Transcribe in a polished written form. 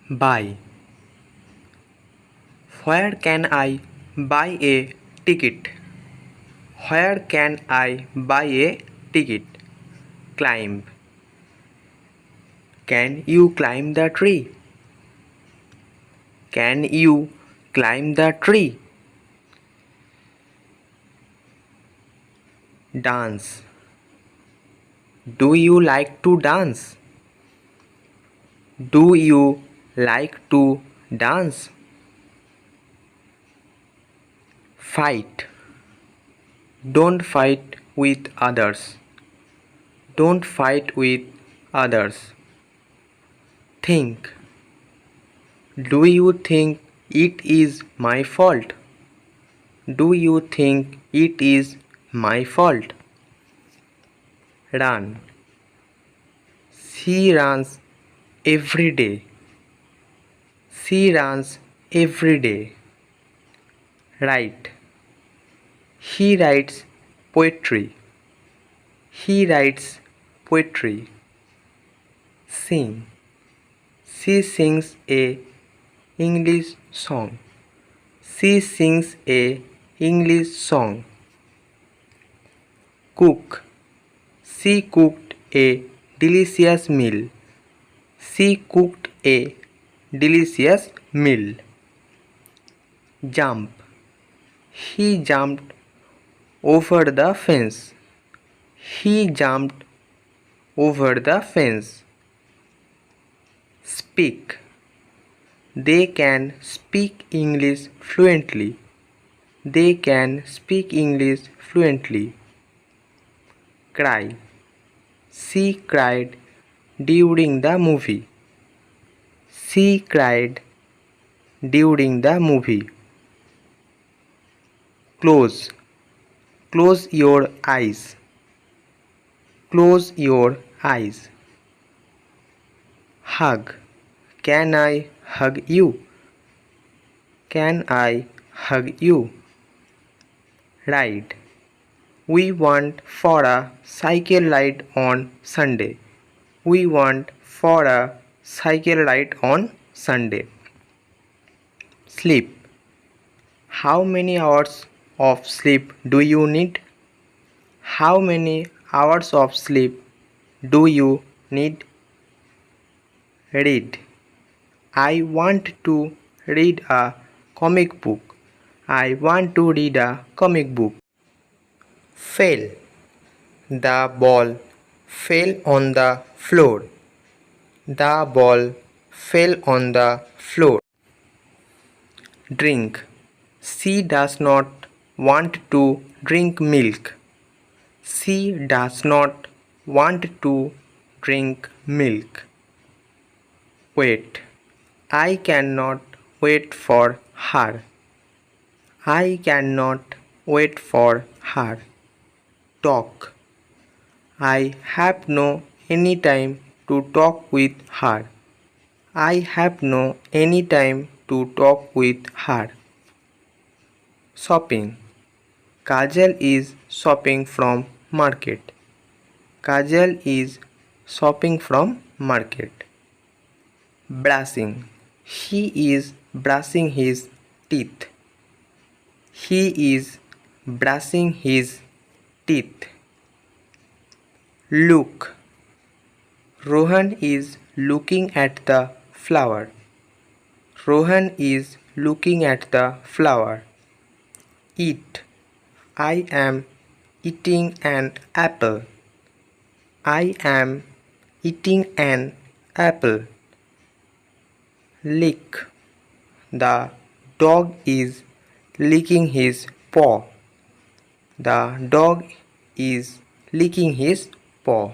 Buy. Where can I buy a ticket? Where can I buy a ticket? Climb. Can you climb the tree? Can you climb the tree? Dance. Do you like to dance? Do you like to dance? Fight. Don't fight with others. Don't fight with others. Think. Do you think it is my fault? Do you think it is my fault? Run. She runs every day. She runs every day. Write. He writes poetry. He writes poetry. Sing. She sings a English song. She sings a English song. Cook. She cooked a delicious meal. She cooked a delicious meal. Jump. He jumped over the fence. He jumped over the fence. Speak. They can speak English fluently. They can speak English fluently. Cry. She cried during the movie. She cried during the movie. Close. Close your eyes. Close your eyes. Hug. Can I hug you? Can I hug you? Ride. We want for a cycle ride on Sunday. We want for a cycle ride on Sunday. Sleep. How many hours of sleep do you need? How many hours of sleep do you need? Read. I want to read a comic book. I want to read a comic book. Fell. The ball fell on the floor. The ball fell on the floor. Drink. She does not want to drink milk. She does not want to drink milk. Wait. I cannot wait for her. I cannot wait for her. Talk. I have no any time to talk with her. I have no any time to talk with her. Shopping. Kajal is shopping from market. Kajal is shopping from market. Brushing. He is brushing his teeth. He is brushing his teeth. Look. Rohan is looking at the flower. Rohan is looking at the flower. Eat. I am eating an apple. I am eating an apple. Lick. The dog is licking his paw. The dog is licking his paw.